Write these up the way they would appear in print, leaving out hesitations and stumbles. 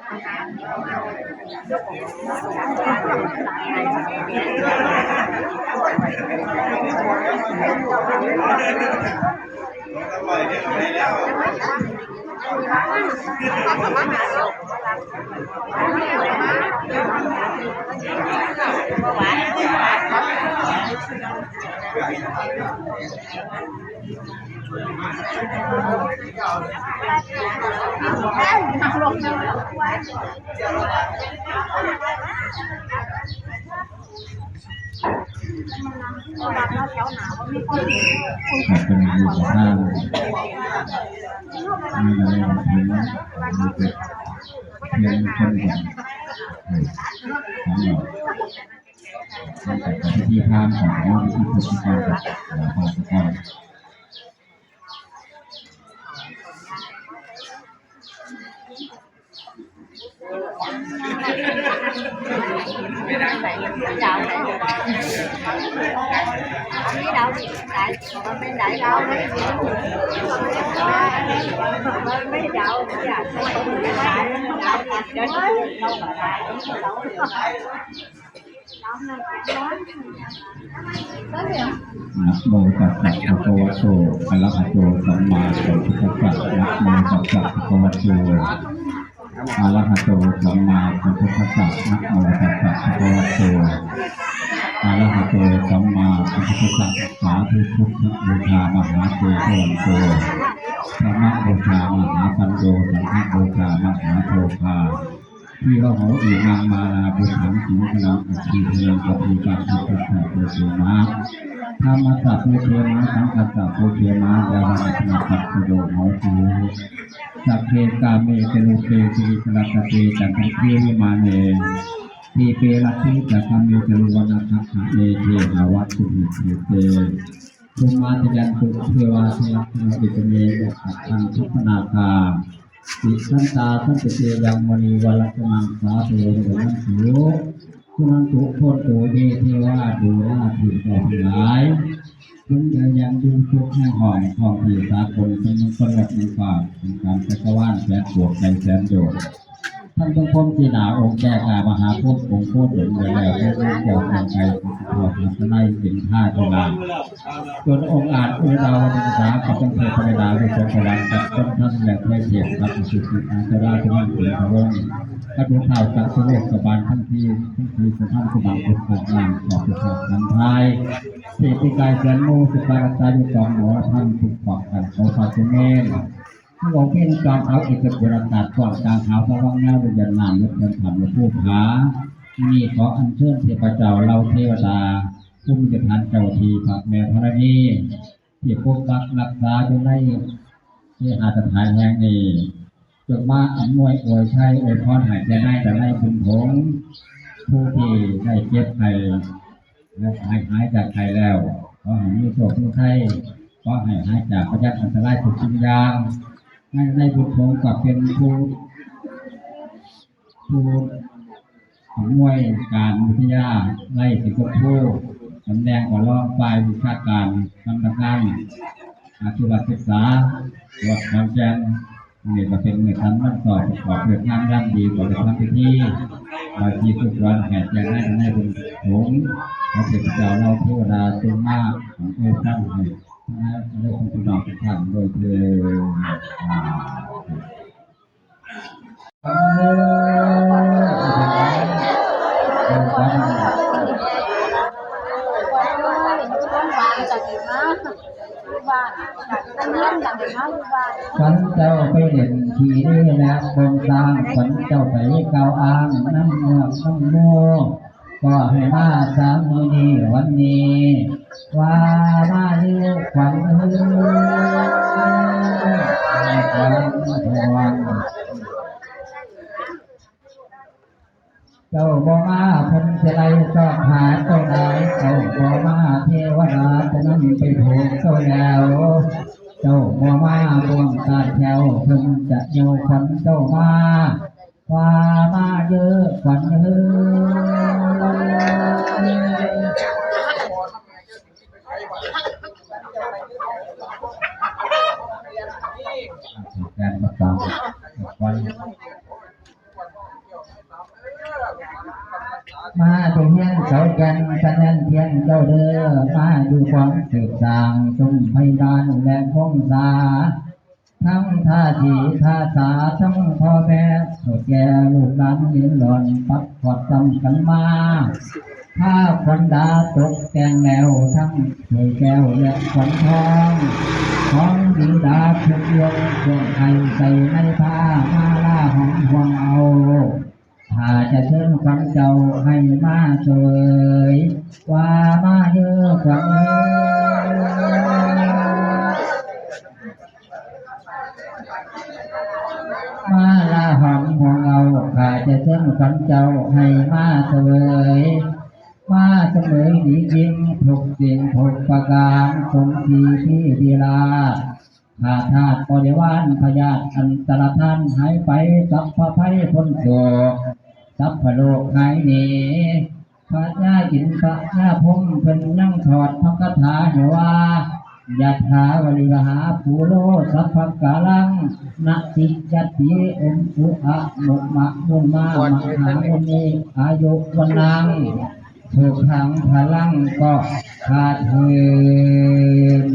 ที่ทางของน้องที่ผู้ชมกับของสกอตđậu thì đại bên đại đậu mấy đậuนะโมตัสสะภะคะวะโตอะระหะโตสัมมาสัมพุทธัสสะนะโมตัสสะภะคะวะโตอะระหะโตสัมมาสัมพุทธัสสะนะโมตัสสะภะคะวะโตอะระหะโตสัมมาสัมพุทธัสสะสาธุพุทธบูชามหาเทวันโตธรรมบูชามหาปัญโยสังฆบูชามหาโภคาที่เราเขาอีนางมาลาบุญถังสิงคณะอัคคีเพลงปฏิบัติพุทธศาสนาเทมาธรรมศักดิ์เทมาสังฆศักดิ์เทมาดาราธรรมศักดิ์โยเขาคูสัพเพกาเมเตโลเปสิริกรัตเตจันทเทวิมาเนทีเปรัติจักรเมเตโลวนาทัคเอเทหาวัตถุหิเตภูมาตยันตุเทวาเทลักษณะอิตเมยักขังทุพนาคาติสันตาสันติเตยังมณีวัลสนังสาธุโยนันตุสุนันตุโคตโตเยเทวาดูราถิต่อหลายจงยังดูทุกแห่งห้องของที่สากลเป็นมงคลในฝ่าเป็นการจักรวาลแสนโกรธในแสนโยชน์ท่านต้องพ้นที่หนาองค์แก่กามหาพุทธองค์โคตรหลงเหลือแล้วพระองค์เจ้าทางไกลพอทำได้เป็นท่าเทลาจนองค์อาจอุดาวดิษากับต้องเทพดาวิจารณ์กับต้นท่านและเทพเทพรับสุขีอาจาราทุกท่านถึงพระองค์กระดูกข่าวจากสุเรศบาลทั้งที่สถานสมานพุทธงานขอบพระคุณท่านไทยเศรษฐกายแสนโมสุภาราชายุกองหมอท่านถูกปอกกันเขาพาจุเมนผู้บอกเป็นจอมเอาเอกบริษัทกองกลางขาวสว่างเงาวิญญาณนามยกเงินทำและผู้ผานี่ขออัญเชิญเทพเจ้าเราเทวดาผู้มีจะทานเจ้าทีพระแม่ธรณีที่ปกปักรักษาอยู่ในที่อาสถานแห่งนี้จงมาอำนวยอวยชัยอวยพรให้แก่นายแต่นายคุณผงผู้ที่ได้เจ็บไข้และหายจากไข้แล้วขอให้มีโชคมีชัยขอให้หายจากพยาธิอันตรายทุกสิ่งอย่างในบุญผงก็เป็นผู้อำนวยการวิทยาไล่สิบผู้สำแดงกับรองฝ่ายวิชาการกำลังการอาชีวศึกษาวัดขอนแก่นนี่ก็เป็นเมื่อทันวันสอบประกอบเรื่องงานย่ำดีกว่าจะทำพิธีบางทีทุกวันแห่แจกให้บุญผงพระเจ้าเจ้าเราเทวดาตัวมากของเทวท่านให้ได้คงเป็นดอกท่านโดยเธขันเจ้าไปเด่นขี่นี่แหละบนสร้างขันเจ้าไปเก่าอ้างน้ำเงือกน้ำมูก็ให้มาสามมือนี้วันนี้ว่ามาเลี้ยวขวัญเฮือขวัญทองเจ้าบ่มาพ้นจะไรก็หาเจ้าไหนเจ้าบ่มาเทวดาจะนั่งไปถูกเจ้าแล้วเจ้าบ่มาบวงตาแถวเพิ่งจะโยขวัญเจ้ามาว่ามาเยอะขวัญเฮือการประกาศวัน มาตุเฮียนเสาแก่นคะแนนเพียงเจ้าเด้อมาดูความสืบสางจงไพดานและคงสาทั้งท่าทีท่าสาทั้งพ่อแม่สุดแก่ลูกหลานเลี้ยงหล่อนปักขอดจำกันมาถ้าควันดาตกแต่งแนวทั้งถวยแก้วและขวัญทองของดีดาทุกยงเครื่องไทยใส่ในผ้ามาล่าหอมหวงเอาถ้าจะเชิญขวัญเจ้าให้มาเสวยว่ามาเยอะขวัญมาลาหอมห่วงเอาข้าจะเชิญขวัญเจ้าให้มาเสวยมาเสมอดียิ่งทุกสิ่งทุกประการทรงทีที่ดีลาข้าทาสบริวารพญาตอันตรธานหายไปสัพพะภัยพ้นโศกสัพพะโลกหายหนีพระญาจินตะญาพงเพิ่นนั่งถอดพระคาถาเหว่ายะถาวริวหาภูโลสัพพกาลังนะติยัตติอุมสุอะมุมะมุมามหามุนีอายุวันนังถูกทางพลังก็ขาดเหิน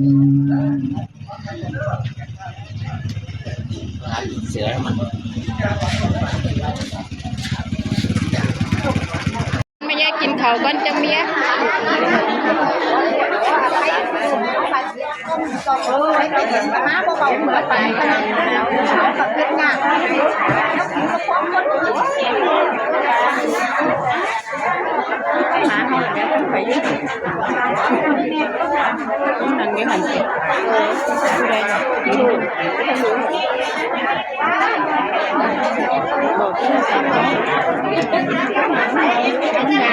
เสือมันไม่อยากกินเขาก่อนจะเมียมาเบาๆเหมือนไปกันแล้วเขากับเพื่อนงานแล้วกินก็พร้อมกันหาเขาอย่างนี้ต้องไปยืดนั่นไงหันดูเลยดูบอกที่จะทำงา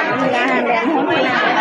นเวลาเรียนห้องเรียน